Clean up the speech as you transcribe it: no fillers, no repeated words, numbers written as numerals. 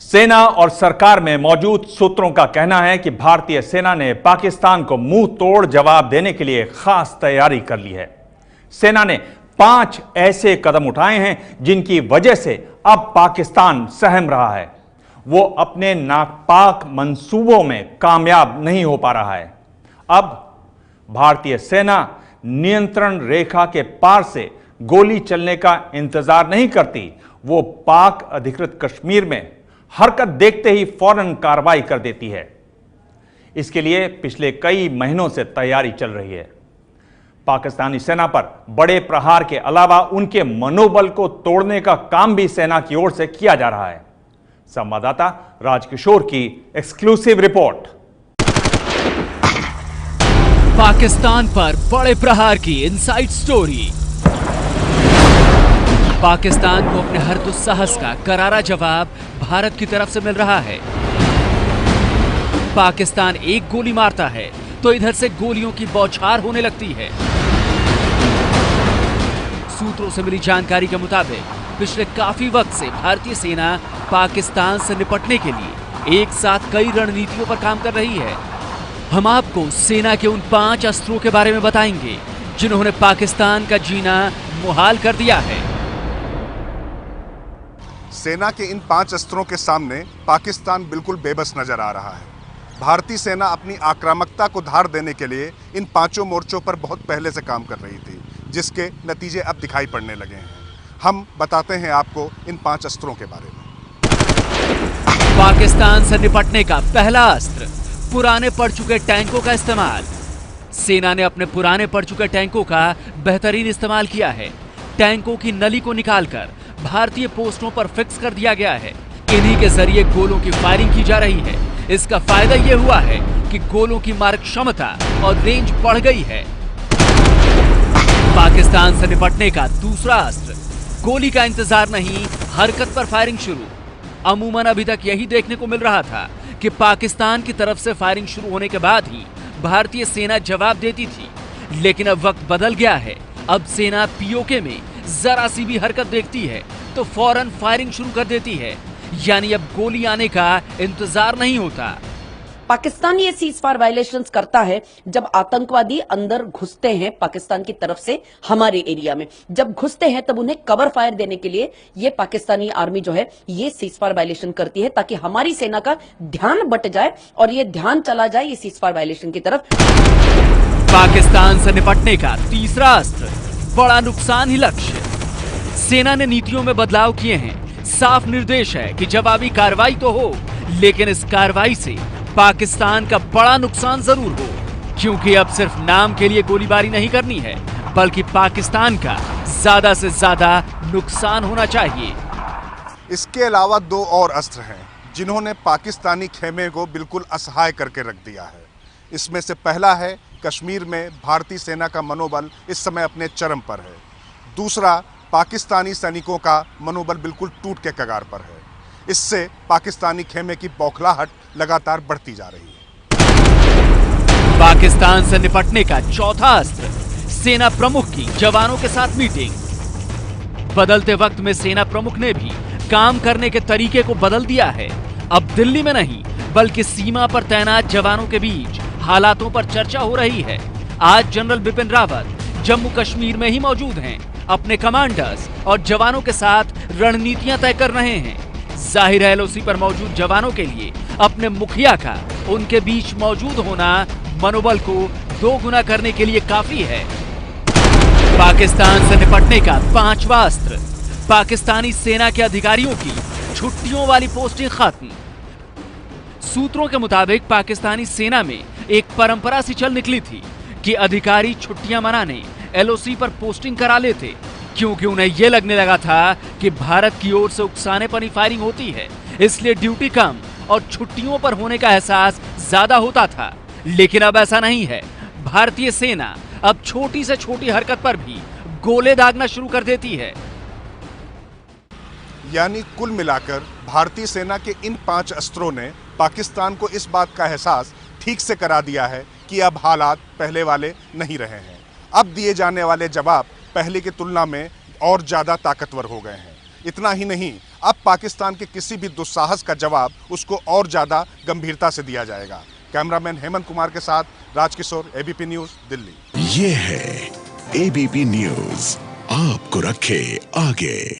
सेना और सरकार में मौजूद सूत्रों का कहना है कि भारतीय सेना ने पाकिस्तान को मुंह तोड़ जवाब देने के लिए खास तैयारी कर ली है। सेना ने 5 ऐसे कदम उठाए हैं जिनकी वजह से अब पाकिस्तान सहम रहा है। वो अपने नापाक मंसूबों में कामयाब नहीं हो पा रहा है। अब भारतीय सेना नियंत्रण रेखा के पार से गोली चलने का इंतजार नहीं करती। वो पाक अधिकृत कश्मीर में हरकत देखते ही फौरन कार्रवाई कर देती है। इसके लिए पिछले कई महीनों से तैयारी चल रही है। पाकिस्तानी सेना पर बड़े प्रहार के अलावा उनके मनोबल को तोड़ने का काम भी सेना की ओर से किया जा रहा है। संवाददाता राजकिशोर की एक्सक्लूसिव रिपोर्ट। पाकिस्तान पर बड़े प्रहार की इनसाइड स्टोरी। पाकिस्तान को अपने हर दुस्साहस का करारा जवाब भारत की तरफ से मिल रहा है। पाकिस्तान एक गोली मारता है तो इधर से गोलियों की बौछार होने लगती है। सूत्रों से मिली जानकारी के मुताबिक पिछले काफी वक्त से भारतीय सेना पाकिस्तान से निपटने के लिए एक साथ कई रणनीतियों पर काम कर रही है। हम आपको सेना के उन 5 अस्त्रों के बारे में बताएंगे जिन्होंने पाकिस्तान का जीना मुहाल कर दिया है। सेना के इन 5 अस्त्रों के सामने पाकिस्तान बिल्कुल बेबस नजर आ रहा है। भारतीय सेना अपनी आक्रामकता को धार देने के लिए इन 5 मोर्चों पर बहुत पहले से काम कर रही थी, जिसके नतीजे अब दिखाई पड़ने लगे हैं। हम बताते हैं आपको इन 5 अस्त्रों के बारे में। पाकिस्तान से निपटने का पहला अस्त्र पुराने पड़ चुके टैंकों का इस्तेमाल। सेना ने अपने पुराने पड़ चुके टैंकों का बेहतरीन इस्तेमाल किया है। टैंकों की नली को निकालकर भारतीय पोस्टों पर फिक्स कर दिया गया है। इन्हीं के जरिए गोलों की फायरिंग की जा रही है। इसका फायदा यह हुआ है कि गोलों की मारक क्षमता और रेंज बढ़ गई है। पाकिस्तान से निपटने का दूसरा अस्त्र गोली का इंतजार नहीं, हरकत पर फायरिंग शुरू। अमूमन अभी तक यही देखने को मिल रहा था कि पाकिस्तान की तरफ से फायरिंग शुरू होने के बाद ही भारतीय सेना जवाब देती थी, लेकिन अब वक्त बदल गया है। अब सेना पीओके में जरा सी भी हरकत देखती है तो फौरन फायरिंग शुरू कर देती है, यानी अब गोली आने का इंतजार नहीं होता। पाकिस्तान ये सीजफायर वायलेशंस करता है जब आतंकवादी अंदर घुसते हैं पाकिस्तान की तरफ से हमारे एरिया में। जब घुसते हैं तब उन्हें कवर फायर देने के लिए ये पाकिस्तानी आर्मी जो है ये सीजफायर वायलेशन करती है, ताकि हमारी सेना का ध्यान बट जाए और ये ध्यान चला जाए ये सीजफायर वायलेशन की तरफ। पाकिस्तान से निपटने का तीसरा अस्त्र बड़ा नुकसान ही लक्ष्य। सेना ने नीतियों में बदलाव किए हैं। साफ निर्देश है कि जवाबी कार्रवाई तो हो, लेकिन इस कार्रवाई से पाकिस्तान का बड़ा नुकसान जरूर हो, क्योंकि अब सिर्फ नाम के लिए गोलीबारी नहीं करनी है, बल्कि पाकिस्तान का ज्यादा से ज्यादा नुकसान होना चाहिए। इसके अलावा 2 और अस्त्र हैं जिन्होंने पाकिस्तानी खेमे को बिल्कुल असहाय करके रख दिया है। इसमें से पहला है कश्मीर में भारतीय सेना का मनोबल इस समय अपने चरम पर है। दूसरा, पाकिस्तानी सैनिकों का मनोबल बिल्कुल टूट के कगार पर है। इससे पाकिस्तानी खेमे की बौखलाहट लगातार बढ़ती जा रही है। पाकिस्तान से निपटने का चौथा अस्त्र सेना प्रमुख की जवानों के साथ मीटिंग। बदलते वक्त में सेना प्रमुख ने भी काम करने के तरीके को बदल दिया है। अब दिल्ली में नहीं बल्कि सीमा पर तैनात जवानों के बीच हालातों पर चर्चा हो रही है। आज जनरल बिपिन रावत जम्मू कश्मीर में ही मौजूद हैं। अपने कमांडर्स और जवानों के साथ रणनीतियां तय कर रहे हैं। जाहिर है एलओसी पर मौजूद जवानों के लिए अपने मुखिया का उनके बीच मौजूद होना मनोबल को 2 गुना करने के लिए काफी है। पाकिस्तान से निपटने का 5वां अस्त्र पाकिस्तानी सेना के अधिकारियों की छुट्टियों वाली पोस्टिंग खत्म। सूत्रों के मुताबिक पाकिस्तानी सेना में एक परंपरा सी चल निकली थी कि अधिकारी छुट्टियां मनाने एलओसी पर पोस्टिंग करा लेते, क्योंकि उन्हें यह लगने लगा था कि भारत की ओर से उकसाने पर ही फायरिंग होती है, इसलिए ड्यूटी कम और छुट्टियों पर होने का एहसास ज्यादा होता था। लेकिन अब ऐसा नहीं है। भारतीय सेना अब छोटी से छोटी हरकत पर भी गोले दागना शुरू कर देती है। यानी कुल मिलाकर भारतीय सेना के इन 5 अस्त्रों ने पाकिस्तान को इस बात का एहसास ठीक से करा दिया है कि अब हालात पहले वाले नहीं रहे हैं। अब दिए जाने वाले जवाब पहले की तुलना में और ज़्यादा ताकतवर हो गए हैं। इतना ही नहीं, अब पाकिस्तान के किसी भी दुस्साहस का जवाब उसको और ज़्यादा गंभीरता से दिया जाएगा। कैमरामैन हेमंत कुमार के साथ राजकिशोर, एबीपी न्यूज़, दिल्ली। ये है एबीपी न्यूज़, आपको रखे आगे।